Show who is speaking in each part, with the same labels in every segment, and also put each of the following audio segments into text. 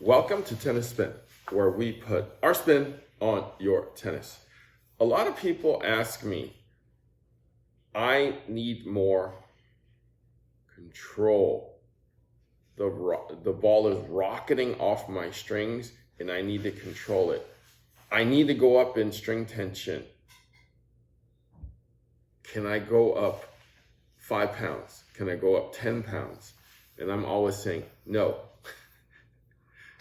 Speaker 1: Welcome to Tennis Spin, where we put our spin on your tennis. A lot of people ask me, I need more control. The ball is rocketing off my strings and I need to control it. I need to go up in string tension. Can I go up 5 pounds? Can I go up 10 pounds? And I'm always saying, no.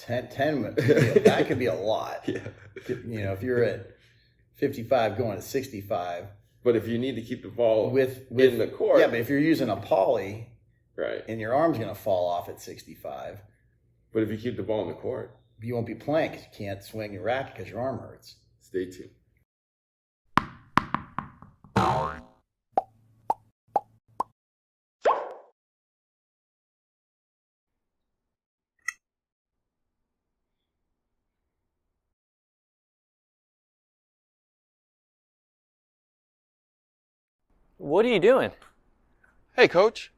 Speaker 2: 10 that could be a lot.
Speaker 1: Yeah.
Speaker 2: You know, if you're at 55 going to 65.
Speaker 1: But if you need to keep the ball
Speaker 2: with
Speaker 1: in the court.
Speaker 2: Yeah, but if you're using a poly,
Speaker 1: right,
Speaker 2: and your arm's going to fall off at 65.
Speaker 1: But if you keep the ball in the court,
Speaker 2: you won't be playing because you can't swing your racket because your arm hurts.
Speaker 1: Stay tuned.
Speaker 3: What are you doing?
Speaker 4: Hey, Coach.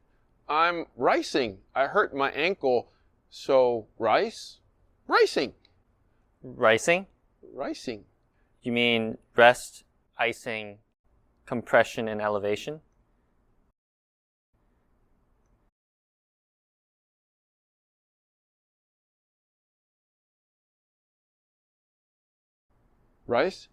Speaker 4: I'm ricing. I hurt my ankle, so ricing.
Speaker 3: Ricing?
Speaker 4: Ricing.
Speaker 3: You mean rest, icing, compression, and elevation?
Speaker 4: Rice?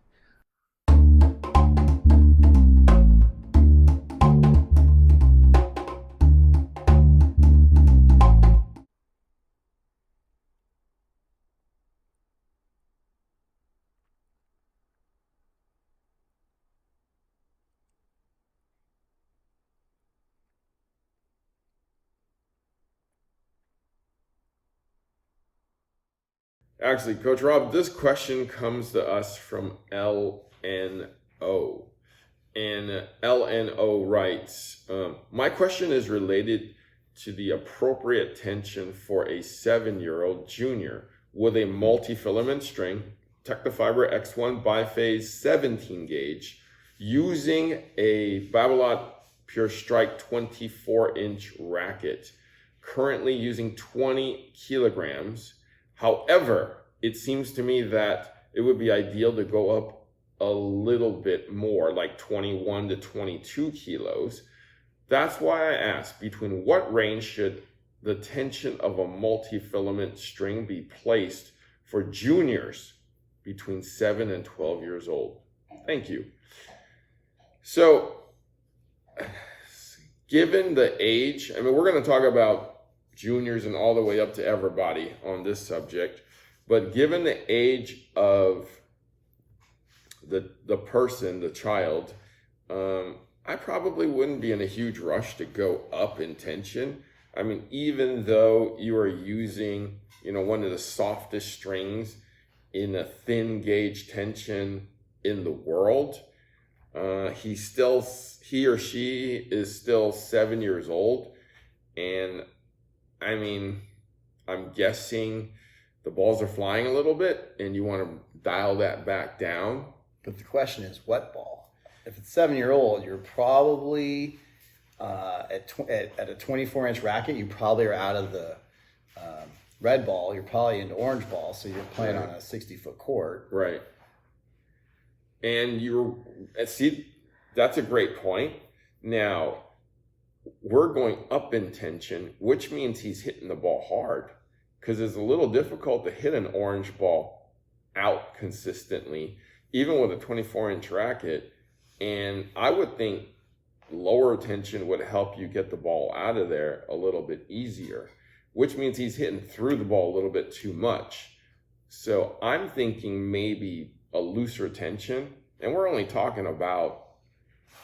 Speaker 1: Actually, Coach Rob, this question comes to us from LNO. And LNO writes, my question is related to the appropriate tension for a 7-year-old junior with a multi-filament string, Tectofiber X1 biphase 17 gauge, using a Babolat Pure Strike 24-inch racket, currently using 20 kilograms. However, it seems to me that it would be ideal to go up a little bit more, like 21 to 22 kilos. That's why I asked, between what range should the tension of a multi-filament string be placed for juniors between 7 and 12 years old? Thank you. So, given the age, I mean, we're going to talk about juniors and all the way up to everybody on this subject, but given the age of the person, the child, I probably wouldn't be in a huge rush to go up in tension. I mean, even though you are using, one of the softest strings in a thin gauge tension in the world, he or she is still 7 years old. And I mean, I'm guessing the balls are flying a little bit and you want to dial that back down.
Speaker 2: But the question is, what ball? If it's 7-year-old, you're probably at a 24-inch racket, you probably are out of the red ball. You're probably into orange ball, so you're playing on a 60-foot court.
Speaker 1: Right. And see, that's a great point. Now, we're going up in tension, which means he's hitting the ball hard, because it's a little difficult to hit an orange ball out consistently, even with a 24-inch racket. And I would think lower tension would help you get the ball out of there a little bit easier, which means he's hitting through the ball a little bit too much. So I'm thinking maybe a looser tension, and we're only talking about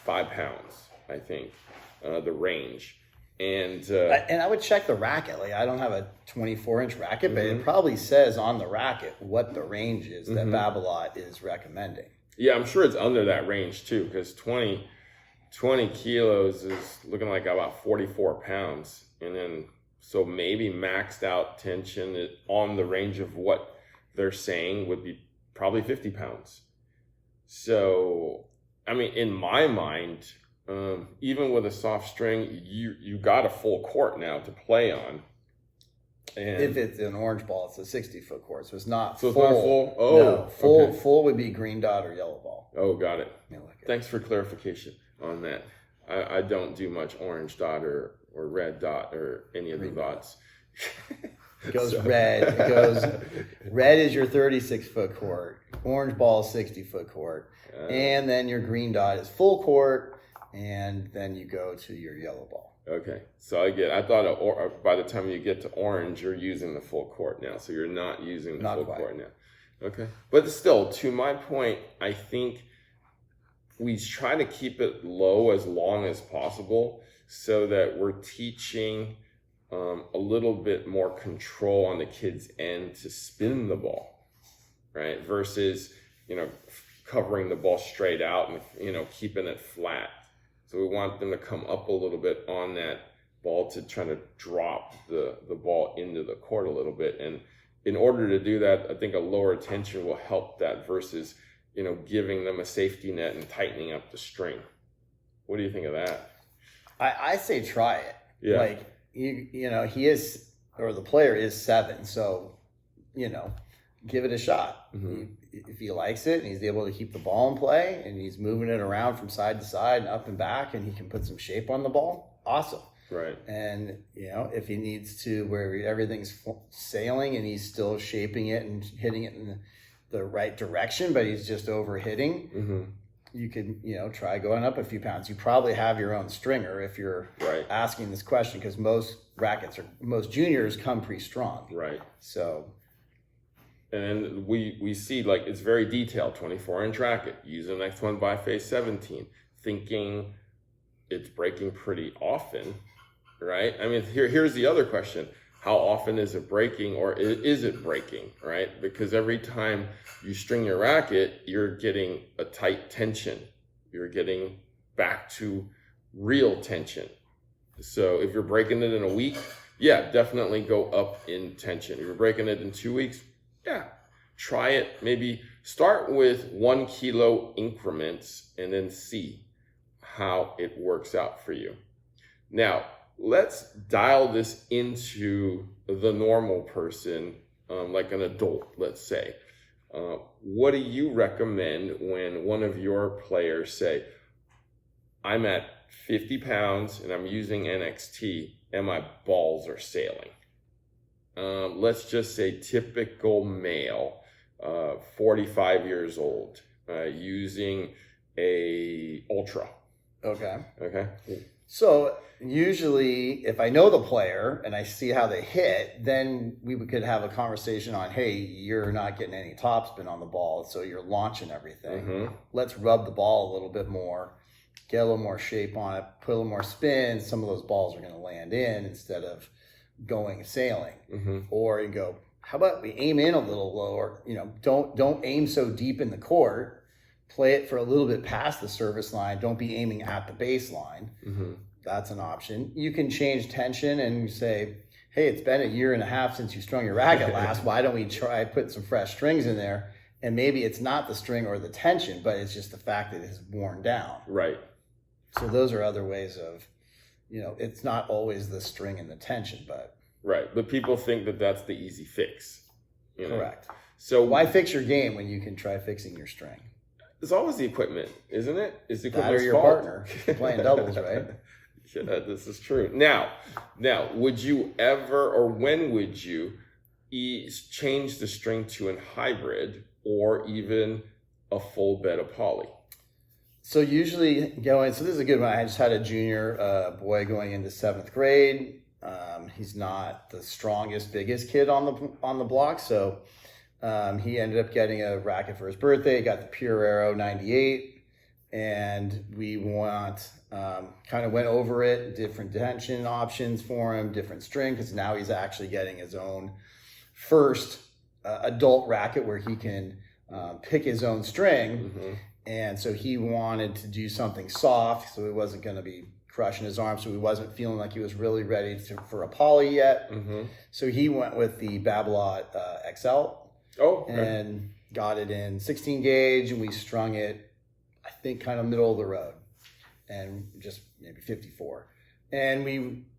Speaker 1: 5 pounds, I think, the range. And
Speaker 2: I would check the racket. Like, I don't have a 24-inch racket, but it probably says on the racket what the range is that Babolat is recommending.
Speaker 1: Yeah, I'm sure it's under that range too, because 20 kilos is looking like about 44 pounds. And then, so maybe maxed out tension on the range of what they're saying would be probably 50 pounds. So, I mean, in my mind, even with a soft string, you got a full court now to play on. And
Speaker 2: If it's an orange ball, it's a 60-foot court, so it's not
Speaker 1: so
Speaker 2: full.
Speaker 1: it's not full? Oh,
Speaker 2: no, full
Speaker 1: okay.
Speaker 2: full would be green dot or yellow ball.
Speaker 1: Oh, got it.
Speaker 2: Yeah, like it.
Speaker 1: Thanks for clarification on that. I don't do much orange dot or red dot or any of the
Speaker 2: Green dot.
Speaker 1: dots.
Speaker 2: It goes
Speaker 1: So-
Speaker 2: red. It goes red is your 36-foot court. Orange ball is 60-foot court, and then your green dot is full court, and then you go to your yellow ball.
Speaker 1: Okay, so I thought by the time you get to orange, you're using the full court now, so you're not using the
Speaker 2: Not
Speaker 1: full
Speaker 2: quite.
Speaker 1: court now. Okay, but still, to my point, I think we try to keep it low as long as possible so that we're teaching a little bit more control on the kid's end to spin the ball, right? Versus, covering the ball straight out and, keeping it flat. So we want them to come up a little bit on that ball to try to drop the ball into the court a little bit. And in order to do that, I think a lower tension will help that versus, giving them a safety net and tightening up the string. What do you think of that?
Speaker 2: I say try it.
Speaker 1: Yeah.
Speaker 2: Like he is, or the player is 7, so give it a shot.
Speaker 1: Mhm.
Speaker 2: If he likes it and he's able to keep the ball in play and he's moving it around from side to side and up and back and he can put some shape on the ball, awesome.
Speaker 1: Right.
Speaker 2: And if he needs to, where everything's sailing and he's still shaping it and hitting it in the right direction, but he's just over hitting,
Speaker 1: Mm-hmm.
Speaker 2: you could try going up a few pounds. You probably have your own stringer if you're
Speaker 1: Right.
Speaker 2: asking this question, because most most juniors come pretty strong.
Speaker 1: Right.
Speaker 2: So
Speaker 1: And then we see, like, it's very detailed, 24-inch racket, use an X1 biface 17, thinking it's breaking pretty often, right? I mean, here's the other question. How often is it breaking, or is it breaking, right? Because every time you string your racket, you're getting a tight tension. You're getting back to real tension. So if you're breaking it in a week, yeah, definitely go up in tension. If you're breaking it in 2 weeks, yeah, try it. Maybe start with 1 kilo increments and then see how it works out for you. Now, let's dial this into the normal person, like an adult, let's say. What do you recommend when one of your players say, I'm at 50 pounds and I'm using NXT and my balls are sailing? Let's just say typical male, 45 years old, using a Ultra.
Speaker 2: okay.
Speaker 1: Okay.
Speaker 2: So usually, if I know the player and I see how they hit, then we could have a conversation on, hey, you're not getting any topspin on the ball, so you're launching everything.
Speaker 1: Mm-hmm.
Speaker 2: Let's rub the ball a little bit more, get a little more shape on it, put a little more spin. Some of those balls are going to land in instead of going sailing.
Speaker 1: Mm-hmm.
Speaker 2: Or you go, how about we aim in a little lower? Don't aim so deep in the court. Play it for a little bit past the service line. Don't be aiming at the baseline.
Speaker 1: Mm-hmm.
Speaker 2: That's an option. You can change tension and say, hey, it's been 1.5 years since you strung your racket last. Why don't we try putting some fresh strings in there? And maybe it's not the string or the tension, but it's just the fact that it's worn down.
Speaker 1: Right.
Speaker 2: So those are other ways of, it's not always the string and the tension, but
Speaker 1: Right. But people think that that's the easy fix.
Speaker 2: correct.
Speaker 1: So
Speaker 2: Why fix your game when you can try fixing your string?
Speaker 1: it's always the equipment, isn't it? It's the
Speaker 2: That or
Speaker 1: equipment's
Speaker 2: your
Speaker 1: fault.
Speaker 2: partner playing doubles, right?
Speaker 1: Yeah, this is true. Now, would you ever, or when would you change the string to a hybrid or even a full bed of poly?
Speaker 2: So usually so this is a good one. I just had a junior boy going into 7th grade. He's not the strongest, biggest kid on the block. So he ended up getting a racket for his birthday, got the Pure Aero 98. And we kind of went over it, different tension options for him, different string, because now he's actually getting his own first adult racket where he can pick his own string.
Speaker 1: Mm-hmm.
Speaker 2: And so he wanted to do something soft, so he wasn't going to be crushing his arm, so he wasn't feeling like he was really ready for a poly yet.
Speaker 1: Mm-hmm.
Speaker 2: So he went with the Babolat XL and got it in 16 gauge, and we strung it, I think, kind of middle of the road, and just maybe 54. And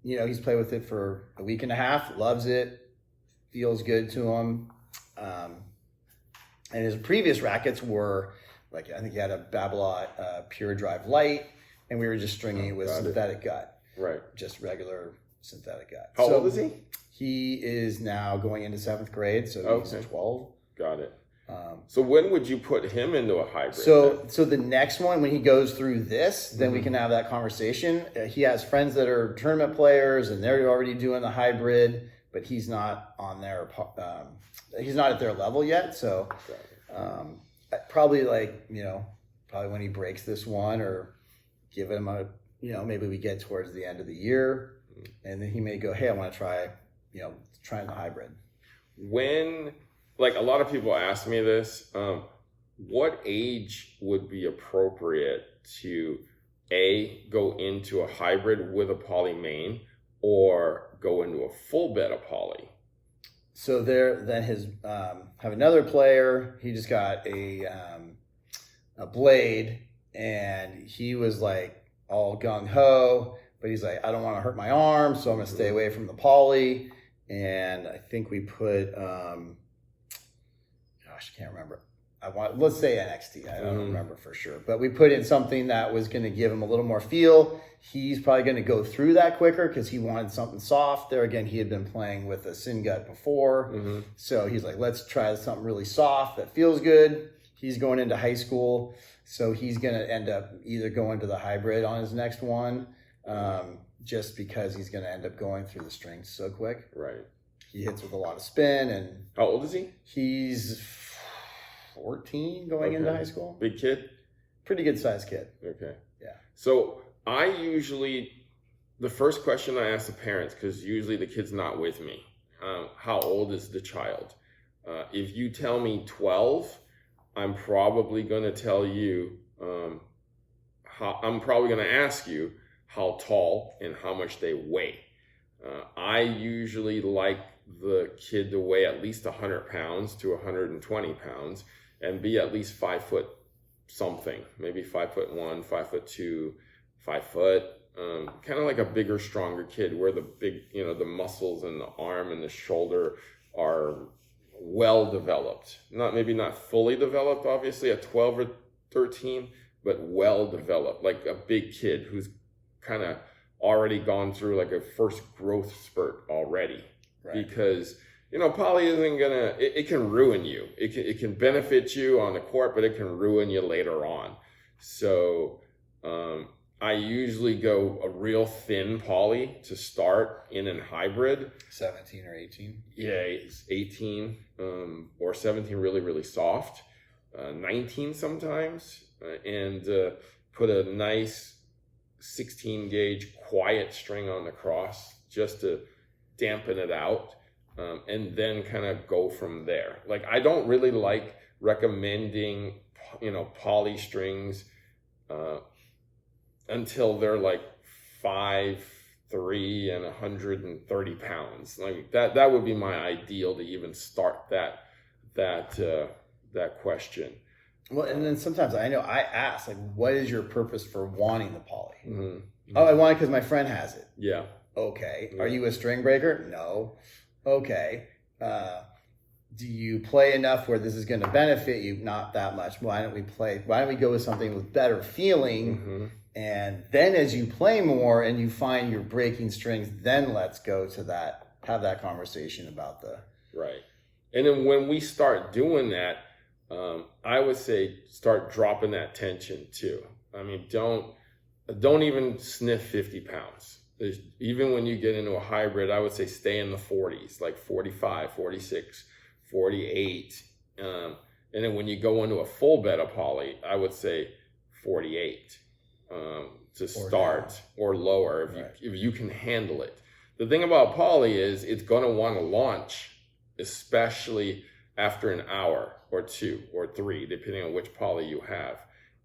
Speaker 2: he's played with it for a week and a half, loves it. feels good to him. And his previous rackets were like, I think he had a Babolat Pure Drive Light, and we were just stringing it with synthetic gut.
Speaker 1: Right.
Speaker 2: Just regular synthetic gut.
Speaker 1: How old is he?
Speaker 2: He is now going into 7th grade, so he's 12.
Speaker 1: Got it. So when would you put him into a hybrid?
Speaker 2: So the next one, when he goes through this, then we can have that conversation. He has friends that are tournament players, and they're already doing the hybrid, but he's not on their, he's not at their level yet. So probably probably when he breaks this one, or give him a, maybe we get towards the end of the year, and then he may go, hey, I want to try, trying the hybrid.
Speaker 1: When, like, a lot of people ask me this, what age would be appropriate to go into a hybrid with a poly main, or go into a full bed of poly?
Speaker 2: So then have another player. He just got a blade, and he was like all gung ho, but he's like, I don't want to hurt my arm, so I'm gonna stay away from the poly. And I think we put, I can't remember. Let's say NXT. I don't remember for sure, but we put in something that was going to give him a little more feel. He's probably going to go through that quicker because he wanted something soft. There again, he had been playing with a Sin Gut before, so he's like, let's try something really soft that feels good. He's going into high school, so he's going to end up either going to the hybrid on his next one, just because he's going to end up going through the strings so quick.
Speaker 1: Right.
Speaker 2: He hits with a lot of spin. And
Speaker 1: how old is he?
Speaker 2: He's 14 going into high school.
Speaker 1: Big kid?
Speaker 2: Pretty good sized kid.
Speaker 1: Okay.
Speaker 2: Yeah.
Speaker 1: So I usually, the first question I ask the parents, because usually the kid's not with me, how old is the child? If you tell me 12, I'm probably going to tell you, I'm probably going to ask you how tall and how much they weigh. I usually like the kid to weigh at least 100 pounds to 120 pounds and be at least 5 foot something, maybe 5'1", 5'2", 5 foot, kind of like a bigger, stronger kid where the big, the muscles and the arm and the shoulder are well developed. Maybe not fully developed, obviously, at 12 or 13, but well developed, like a big kid who's kind of already gone through like a first growth spurt already. Right. Because poly isn't gonna, it can ruin you. It can benefit you on the court, but it can ruin you later on. So I usually go a real thin poly to start in a hybrid.
Speaker 2: 17 or 18.
Speaker 1: Yeah, it's 18 or 17, really, really soft. 19 sometimes, and put a nice 16 gauge quiet string on the cross just to dampen it out, and then kind of go from there. Like, I don't really like recommending poly strings until they're like 5'3" and 130 pounds. Like that would be my ideal to even start that question.
Speaker 2: Well, and then sometimes I ask, like, what is your purpose for wanting the poly?
Speaker 1: Mm-hmm.
Speaker 2: Oh, I want it because my friend has it.
Speaker 1: Yeah.
Speaker 2: Okay. Yeah. Are you a string breaker? No. Okay. Do you play enough where this is going to benefit you? Not that much. Why don't we go with something with better feeling? Mm-hmm. And then as you play more and you find you're breaking strings, then let's go to have that conversation about the...
Speaker 1: Right. And then when we start doing that, I would say start dropping that tension too. I mean, don't even sniff 50 pounds. Even when you get into a hybrid, I would say stay in the 40s, like 45, 46, 48. And then when you go into a full bed of poly, I would say 48 to start, or lower if you can handle it. The thing about poly is it's going to want to launch, especially after an hour or 2 or 3, depending on which poly you have.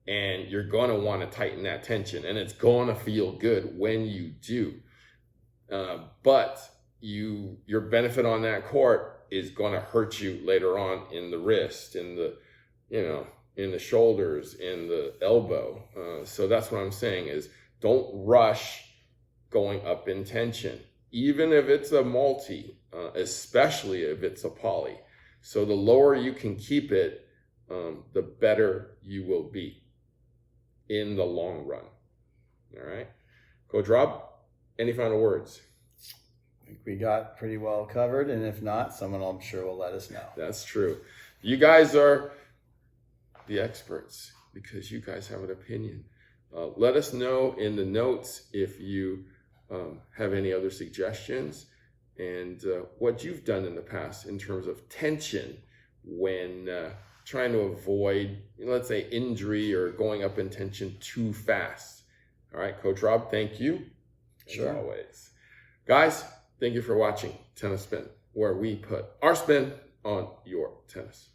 Speaker 1: And you're going to want to tighten that tension, and it's going to feel good when you do. But your benefit on that court is going to hurt you later on in the wrist, in the shoulders, in the elbow. So that's what I'm saying is don't rush going up in tension. Even if it's a multi, especially if it's a poly. So the lower you can keep it, the better you will be in the long run. All right. Coach Rob, any final words?
Speaker 2: I think we got pretty well covered, and if not, someone I'm sure will let us know.
Speaker 1: That's true. You guys are the experts because you guys have an opinion. Let us know in the notes if you have any other suggestions and what you've done in the past in terms of tension when trying to avoid, let's say, injury or going up in tension too fast. All right, Coach Rob, thank you.
Speaker 2: Sure.
Speaker 1: As always. Guys, thank you for watching Tennis Spin, where we put our spin on your tennis.